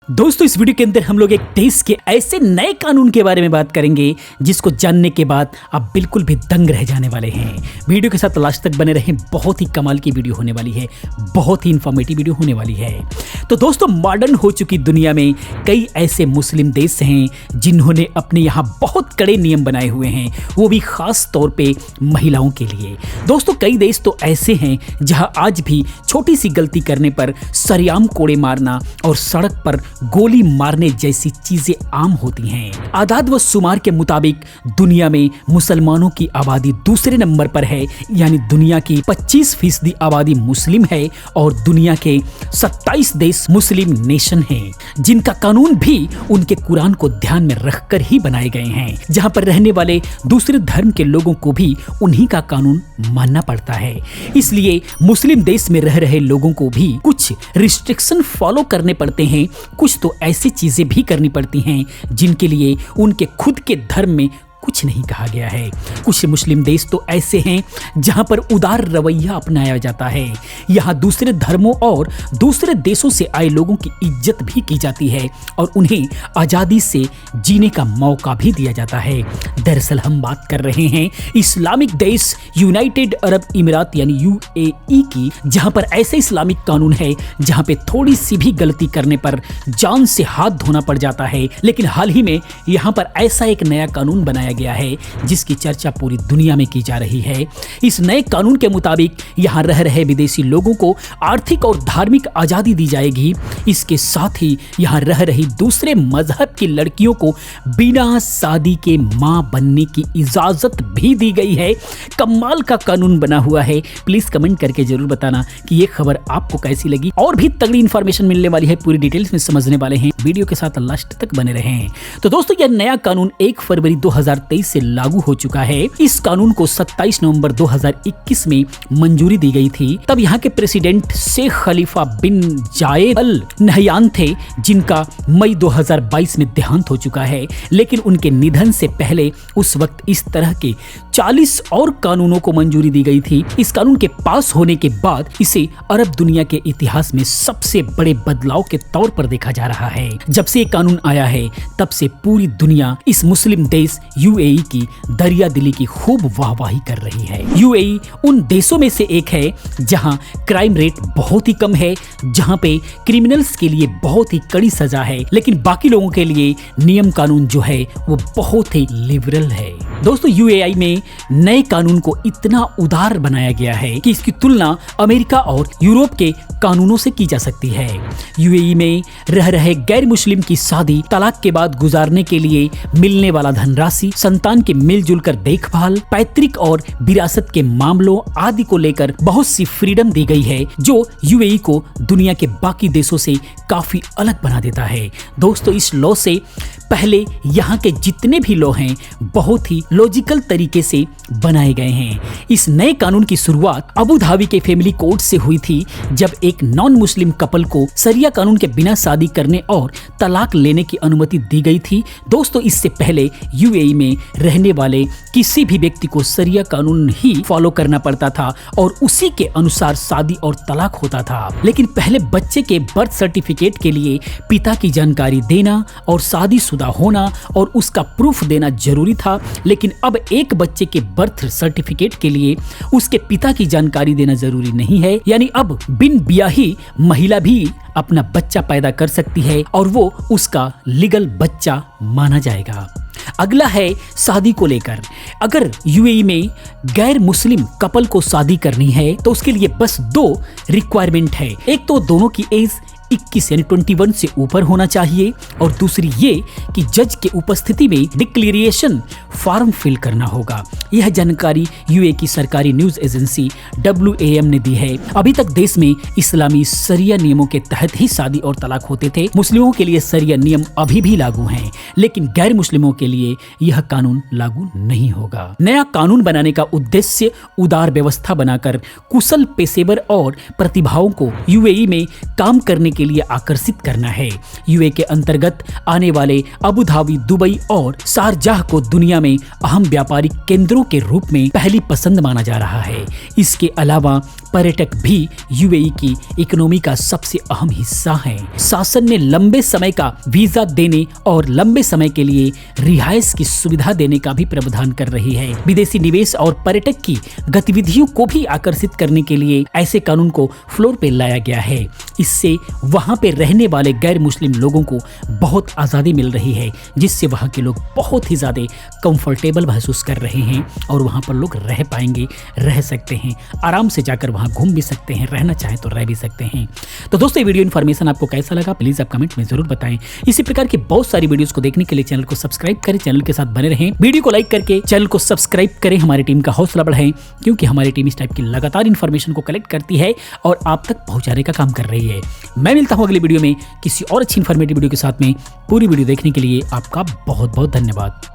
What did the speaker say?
दोस्तों इस वीडियो के अंदर हम लोग एक देश के ऐसे नए कानून के बारे में बात करेंगे जिसको जानने के बाद आप बिल्कुल भी दंग रह जाने वाले हैं। वीडियो के साथ लास्ट तक बने रहें, बहुत ही कमाल की वीडियो होने वाली है, बहुत ही इंफॉर्मेटिव वीडियो होने वाली है। तो दोस्तों मॉडर्न हो चुकी दुनिया में कई ऐसे मुस्लिम देश हैं जिन्होंने अपने यहाँ बहुत कड़े नियम बनाए हुए हैं, वो भी खास तौर पर महिलाओं के लिए। दोस्तों कई देश तो ऐसे हैं जहाँ आज भी छोटी सी गलती करने पर सरेआम कोड़े मारना और सड़क पर गोली मारने जैसी चीजें आम होती हैं। आदाद व शुमार के मुताबिक दुनिया में मुसलमानों की आबादी दूसरे नंबर पर है, यानी दुनिया की 25% आबादी मुस्लिम है और दुनिया के 27 देश मुस्लिम नेशन हैं, जिनका कानून भी उनके कुरान को ध्यान में रखकर ही बनाए गए हैं, जहां पर रहने वाले दूसरे धर्म के लोगों को भी उन्हीं का कानून मानना पड़ता है। इसलिए मुस्लिम देश में रह रहे लोगों को भी कुछ रिस्ट्रिक्शन फॉलो करने पड़ते हैं, कुछ तो ऐसी चीजें भी करनी पड़ती हैं जिनके लिए उनके खुद के धर्म में कुछ नहीं कहा गया है। कुछ मुस्लिम देश तो ऐसे हैं जहां पर उदार रवैया अपनाया जाता है। यहाँ दूसरे धर्मों और दूसरे देशों से आए लोगों की इज्जत भी की जाती है और उन्हें आज़ादी से जीने का मौका भी दिया जाता है। दरअसल हम बात कर रहे हैं इस्लामिक देश यूनाइटेड अरब इमिरात यानी UAE की, जहां पर ऐसे इस्लामिक कानून है जहां पे थोड़ी सी भी गलती करने पर जान से हाथ धोना पड़ जाता है। लेकिन हाल ही में यहाँ पर ऐसा एक नया कानून बनाया गया है जिसकी चर्चा पूरी दुनिया में की जा रही है। इस नए कानून के मुताबिक यहां रह रहे विदेशी लोगों को आर्थिक और धार्मिक आजादी दी जाएगी। इसके साथ ही यहां रह रही दूसरे मजहब की लड़कियों को बिना शादी के मां बनने की इजाजत भी दी गई है। कमाल का कानून बना हुआ है। प्लीज कमेंट करके जरूर बताना कि ये खबर आपको कैसी लगी। और भी तगड़ी इंफॉर्मेशन मिलने वाली है, पूरी डिटेल्स में समझने वाले हैं, वीडियो के साथ लास्ट तक बने रहें। तो दोस्तों यह नया कानून 1 फरवरी 2023 से लागू हो चुका है। इस कानून को 27 नवंबर 2021 में मंजूरी दी गई थी। तब यहाँ के प्रेसिडेंट शेख खलीफा बिन जायद अल नहयान थे, जिनका मई 2022 में देहांत हो चुका है। लेकिन उनके निधन से पहले उस वक्त इस तरह के 40 और कानूनों को मंजूरी दी गई थी। इस कानून के पास होने के बाद इसे अरब दुनिया के इतिहास में सबसे बड़े बदलाव के तौर पर देखा जा रहा है। जब से ये कानून आया है तब से पूरी दुनिया इस मुस्लिम देश UAE की दरिया दिली की खूब वाहवाही कर रही है। UAE उन देशों में से एक है जहां क्राइम रेट बहुत ही कम है, जहां पे क्रिमिनल्स के लिए बहुत ही कड़ी सजा है, लेकिन बाकी लोगों के लिए नियम कानून जो है वो बहुत ही लिबरल है। दोस्तों UAE में नए कानून को इतना उदार बनाया गया है कि इसकी तुलना अमेरिका और यूरोप के कानूनों से की जा सकती है। UAE में रह रहे गैर मुस्लिम की शादी तलाक के बाद गुजारने के लिए मिलने वाला धनराशि, संतान के मिलजुल कर देखभाल, पैतृक और विरासत के मामलों आदि को लेकर बहुत सी फ्रीडम दी गई है, जो UAE को दुनिया के बाकी देशों से काफी अलग बना देता है। दोस्तों इस लॉ से पहले यहाँ के जितने भी लॉ हैं बहुत ही लॉजिकल तरीके से बनाए गए हैं। इस नए कानून की शुरुआत अबू धाबी के फैमिली कोर्ट से हुई थी, जब एक नॉन मुस्लिम कपल को शरिया कानून के बिना शादी करने और तलाक लेने की अनुमति दी गई थी। दोस्तों इससे पहले UAE में रहने वाले किसी भी व्यक्ति को शरिया कानून ही फॉलो करना पड़ता था और उसी के अनुसार शादी और तलाक होता था। लेकिन पहले बच्चे के बर्थ सर्टिफिकेट के लिए पिता की जानकारी देना और शादीशुदा होना और उसका प्रूफ देना जरूरी था, लेकिन अब एक बच्चे के बर्थ सर्टिफिकेट के लिए उसके पिता की जानकारी देना जरूरी नहीं है। यानी अब बिन ब्याही महिला भी अपना बच्चा पैदा कर सकती है और वो उसका लीगल बच्चा माना जाएगा। अगला है शादी को लेकर। अगर UAE में गैर मुस्लिम कपल को शादी करनी है तो उसके लिए बस 2 रिक्वायरमेंट है। एक तो दोनों की एज 21 यानी 21 से ऊपर होना चाहिए और दूसरी ये कि जज के उपस्थिति में डिक्लेरेशन फॉर्म फिल करना होगा। यह जानकारी UAE की सरकारी न्यूज एजेंसी WAM ने दी है। अभी तक देश में इस्लामी शरिया नियमों के तहत ही शादी और तलाक होते थे। मुस्लिमों के लिए शरिया नियम अभी भी लागू हैं, लेकिन गैर मुस्लिमों के लिए यह कानून लागू नहीं होगा। नया कानून बनाने का उद्देश्य उदार व्यवस्था बनाकर कुशल पेशेवर और प्रतिभाओं को UAE में काम करने के लिए आकर्षित करना है। UAE के अंतर्गत आने वाले अबू धाबी, दुबई और शारजाह को दुनिया में अहम व्यापारिक केंद्रों के रूप में पहली पसंद माना जा रहा है। इसके अलावा पर्यटक भी यूएई की इकोनॉमी का सबसे अहम हिस्सा हैं। शासन ने लंबे समय का वीजा देने और लंबे समय के लिए रिहाइश की सुविधा देने का भी प्रावधान कर रही है। विदेशी निवेश और पर्यटक की गतिविधियों को भी आकर्षित करने के लिए ऐसे कानून को फ्लोर पे लाया गया है। इससे वहां पे रहने वाले गैर मुस्लिम लोगों को बहुत आज़ादी मिल रही है, जिससे वहां के लोग बहुत ही ज़्यादा कंफर्टेबल महसूस कर रहे हैं और वहां पर लोग रह पाएंगे, रह सकते हैं, आराम से जाकर वहां घूम भी सकते हैं, रहना चाहे तो रह भी सकते हैं। तो दोस्तों, ये वीडियो इन्फॉर्मेशन आपको कैसा लगा प्लीज़ आप कमेंट में जरूर बताएं। इसी प्रकार की बहुत सारी वीडियोस को देखने के लिए चैनल को सब्सक्राइब करें, चैनल के साथ बने रहें, वीडियो को लाइक करके चैनल को सब्सक्राइब करें, हमारी टीम का हौसला बढ़ाएं, क्योंकि हमारी टीम इस टाइप की लगातार इन्फॉर्मेशन को कलेक्ट करती है और आप तक पहुंचाने का काम कर रही है। मैं मिलता हूं अगली वीडियो में किसी और अच्छी इन्फॉर्मेटिव वीडियो के साथ में। पूरी वीडियो देखने के लिए आपका बहुत बहुत धन्यवाद।